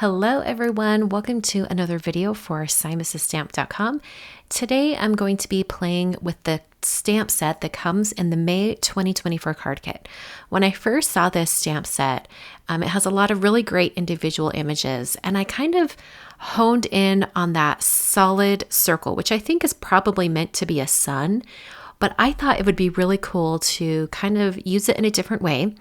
Hello everyone, welcome to another video for SimonsStamp.com. Today I'm going to be playing with the stamp set that comes in the May 2024 card kit. When I first saw this stamp set, it has a lot of really great individual images, and I kind of honed in on that solid circle, which I think is probably meant to be a sun, but I thought it would be really cool to kind of use it in a different way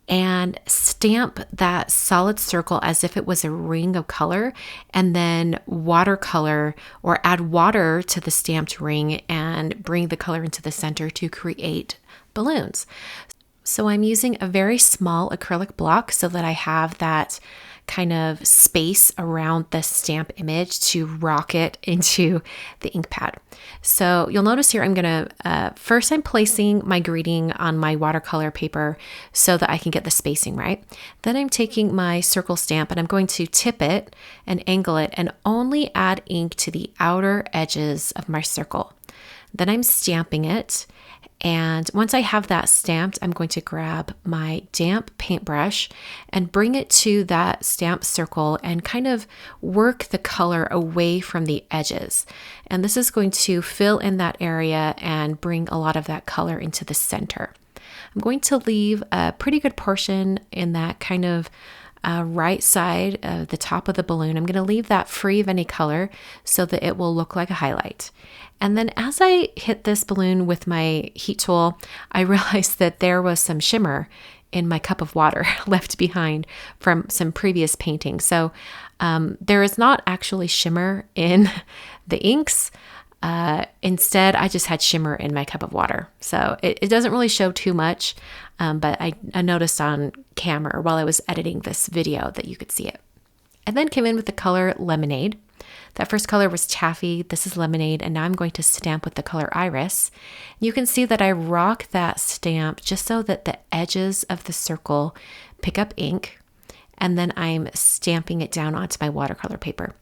and stamp that solid circle as if it was a ring of color, and then watercolor or add water to the stamped ring and bring the color into the center to create balloons. So I'm using a very small acrylic block so that I have that kind of space around the stamp image to rock it into the ink pad. So you'll notice here I'm going to, first I'm placing my greeting on my watercolor paper so that I can get the spacing right. Then I'm taking my circle stamp and I'm going to tip it and angle it and only add ink to the outer edges of my circle. Then I'm stamping it. And once I have that stamped, I'm going to grab my damp paintbrush and bring it to that stamp circle and kind of work the color away from the edges. And this is going to fill in that area and bring a lot of that color into the center. I'm going to leave a pretty good portion in that kind of right side of the top of the balloon. I'm going to leave that free of any color so that it will look like a highlight. And then as I hit this balloon with my heat tool, I realized that there was some shimmer in my cup of water left behind from some previous painting. So there is not actually shimmer in the inks. Instead, I just had shimmer in my cup of water. So it doesn't really show too much, but I noticed on camera while I was editing this video that you could see it. I then came in with the color Lemonade. That first color was Taffy, this is Lemonade, and now I'm going to stamp with the color Iris. You can see that I rock that stamp just so that the edges of the circle pick up ink, and then I'm stamping it down onto my watercolor paper.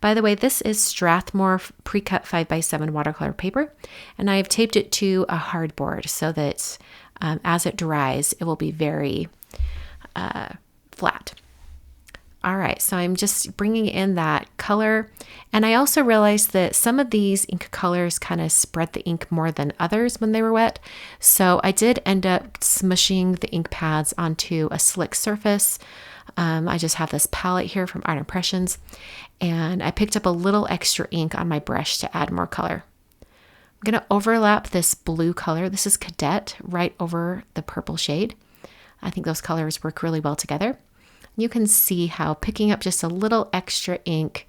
By the way, this is Strathmore pre-cut 5x7 watercolor paper, and I've taped it to a hardboard so that as it dries, it will be very flat. All right, so I'm just bringing in that color, and I also realized that some of these ink colors kind of spread the ink more than others when they were wet, so I did end up smushing the ink pads onto a slick surface. I just have this palette here from Art Impressions, and I picked up a little extra ink on my brush to add more color. I'm going to overlap this blue color, this is Cadette, right over the purple shade. I think those colors work really well together. You can see how picking up just a little extra ink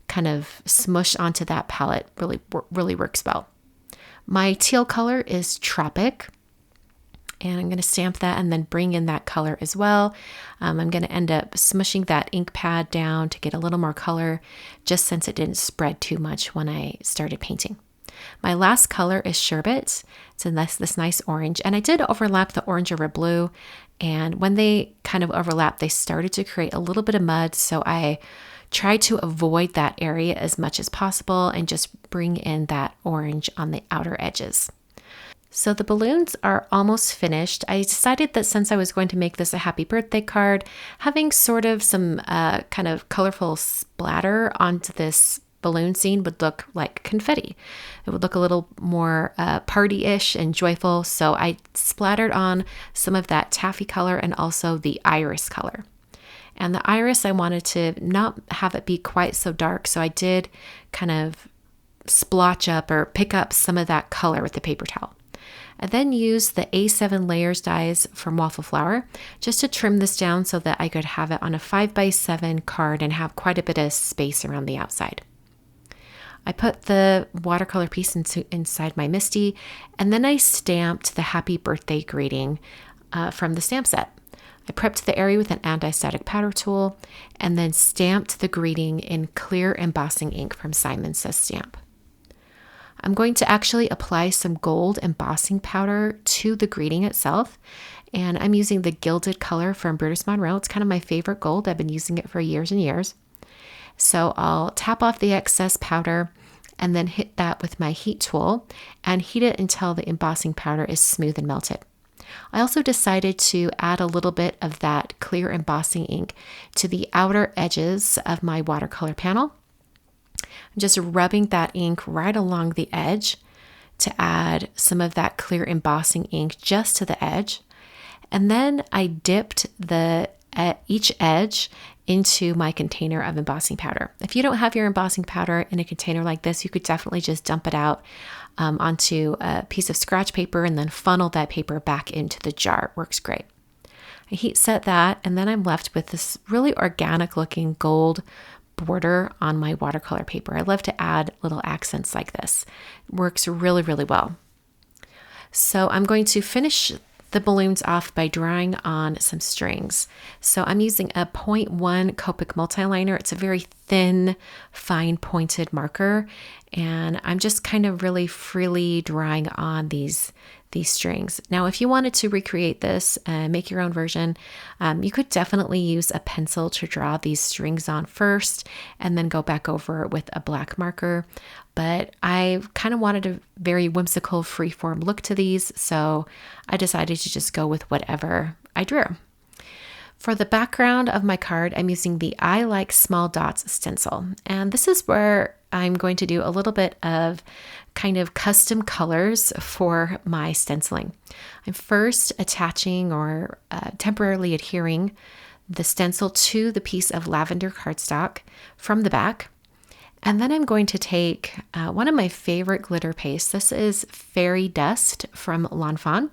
kind of smushed onto that palette really works well. My teal color is Tropic, and I'm going to stamp that and then bring in that color as well. I'm going to end up smushing that ink pad down to get a little more color, just since it didn't spread too much when I started painting. My last color is Sherbet. It's in this nice orange, and I did overlap the orange over blue, and when they kind of overlapped, they started to create a little bit of mud, so I tried to avoid that area as much as possible and just bring in that orange on the outer edges. So the balloons are almost finished. I decided that since I was going to make this a happy birthday card, having sort of some kind of colorful splatter onto this balloon scene would look like confetti. It would look a little more party-ish and joyful, so I splattered on some of that taffy color and also the iris color. And the iris, I wanted to not have it be quite so dark, so I did kind of splotch up or pick up some of that color with the paper towel. I then used the A7 layers dies from Waffle Flower just to trim this down so that I could have it on a 5x7 card and have quite a bit of space around the outside. I put the watercolor piece inside my MISTI, and then I stamped the happy birthday greeting from the stamp set. I prepped the area with an anti-static powder tool and then stamped the greeting in clear embossing ink from Simon Says Stamp. I'm going to actually apply some gold embossing powder to the greeting itself, and I'm using the gilded color from Brutus Monroe. It's kind of my favorite gold. I've been using it for years and years. So I'll tap off the excess powder and then hit that with my heat tool and heat it until the embossing powder is smooth and melted. I also decided to add a little bit of that clear embossing ink to the outer edges of my watercolor panel. I'm just rubbing that ink right along the edge to add some of that clear embossing ink just to the edge. And then I dipped each edge into my container of embossing powder. If you don't have your embossing powder in a container like this, you could definitely just dump it out onto a piece of scratch paper and then funnel that paper back into the jar. It works great. I heat set that, and then I'm left with this really organic looking gold border on my watercolor paper. I love to add little accents like this. It works really, really well. So I'm going to finish the balloons off by drawing on some strings. So I'm using a 0.1 Copic multiliner. It's a very thin, fine pointed marker, and I'm just kind of really freely drawing on these strings. Now, if you wanted to recreate this and make your own version, you could definitely use a pencil to draw these strings on first and then go back over with a black marker. But I kind of wanted a very whimsical freeform look to these, so I decided to just go with whatever I drew. For the background of my card, I'm using the I Like Small Dots stencil, and this is where I'm going to do a little bit of kind of custom colors for my stenciling. I'm first attaching or temporarily adhering the stencil to the piece of lavender cardstock from the back. And then I'm going to take one of my favorite glitter pastes. This is Fairy Dust from Lawn Fawn.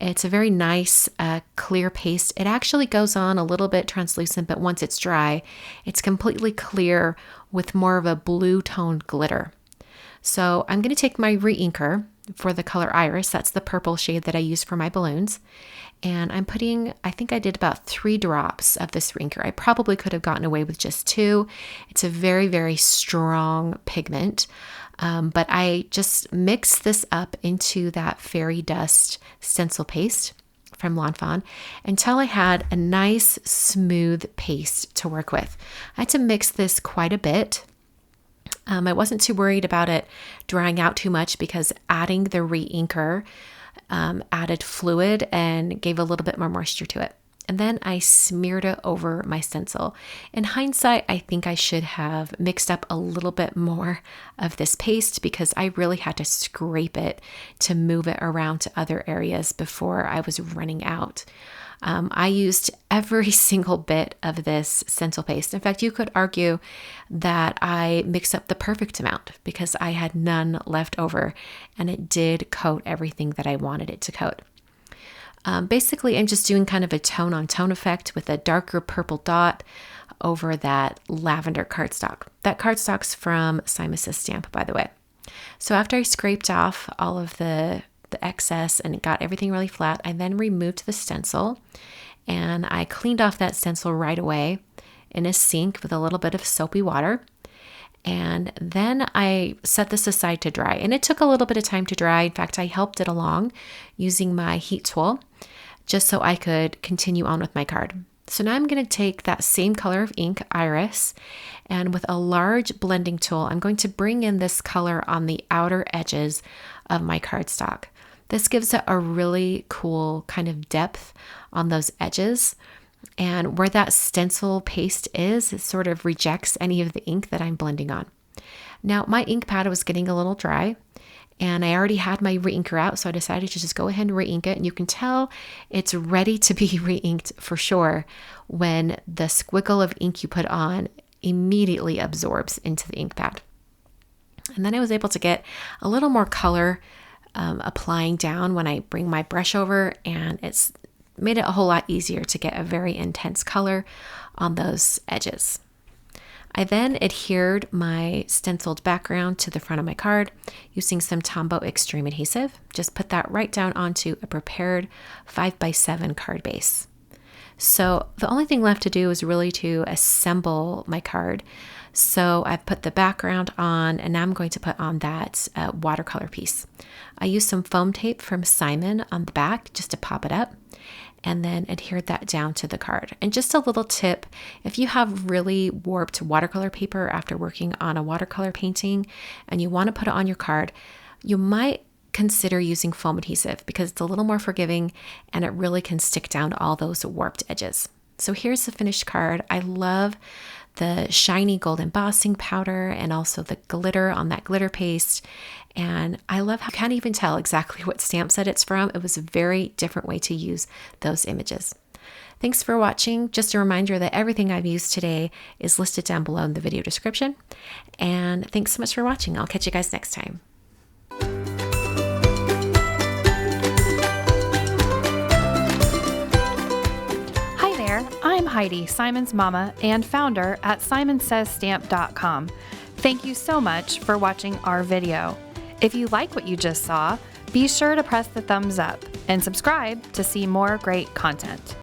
It's a very nice clear paste. It actually goes on a little bit translucent, but once it's dry, it's completely clear with more of a blue toned glitter. So I'm going to take my re-inker for the color Iris. That's the purple shade that I use for my balloons. And I'm putting, I think I did about 3 drops of this re-inker. I probably could have gotten away with just 2. It's a very, very strong pigment. But I just mixed this up into that Fairy Dust stencil paste from Lawn Fawn until I had a nice smooth paste to work with. I had to mix this quite a bit. I wasn't too worried about it drying out too much because adding the re-inker added fluid and gave a little bit more moisture to it. And then I smeared it over my stencil. In hindsight, I think I should have mixed up a little bit more of this paste because I really had to scrape it to move it around to other areas before I was running out. I used every single bit of this stencil paste. In fact, you could argue that I mixed up the perfect amount because I had none left over and it did coat everything that I wanted it to coat. Basically, I'm just doing kind of a tone on tone effect with a darker purple dot over that lavender cardstock. That cardstock's from Simus's stamp, by the way. So after I scraped off all of the excess and got everything really flat, I then removed the stencil and I cleaned off that stencil right away in a sink with a little bit of soapy water. And then I set this aside to dry. And it took a little bit of time to dry. In fact, I helped it along using my heat tool just so I could continue on with my card. So now I'm going to take that same color of ink, Iris, and with a large blending tool, I'm going to bring in this color on the outer edges of my cardstock. This gives it a really cool kind of depth on those edges. And where that stencil paste is, it sort of rejects any of the ink that I'm blending on. Now, my ink pad was getting a little dry, and I already had my re-inker out, so I decided to just go ahead and re-ink it. And you can tell it's ready to be re-inked for sure when the squiggle of ink you put on immediately absorbs into the ink pad. And then I was able to get a little more color applying down when I bring my brush over, and it's made it a whole lot easier to get a very intense color on those edges. I then adhered my stenciled background to the front of my card using some Tombow Extreme adhesive. Just put that right down onto a prepared 5x7 card base. So the only thing left to do is really to assemble my card. So I've put the background on, and now I'm going to put on that watercolor piece. I used some foam tape from Simon on the back just to pop it up, and then adhered that down to the card. And just a little tip, if you have really warped watercolor paper after working on a watercolor painting and you want to put it on your card, you might consider using foam adhesive because it's a little more forgiving and it really can stick down to all those warped edges. So here's the finished card. I love the shiny gold embossing powder and also the glitter on that glitter paste. And I love how you can't even tell exactly what stamp set it's from. It was a very different way to use those images. Thanks for watching. Just a reminder that everything I've used today is listed down below in the video description. And thanks so much for watching. I'll catch you guys next time. Hi there, I'm Heidi, Simon's mama and founder at SimonsSaysStamp.com. Thank you so much for watching our video. If you like what you just saw, be sure to press the thumbs up and subscribe to see more great content.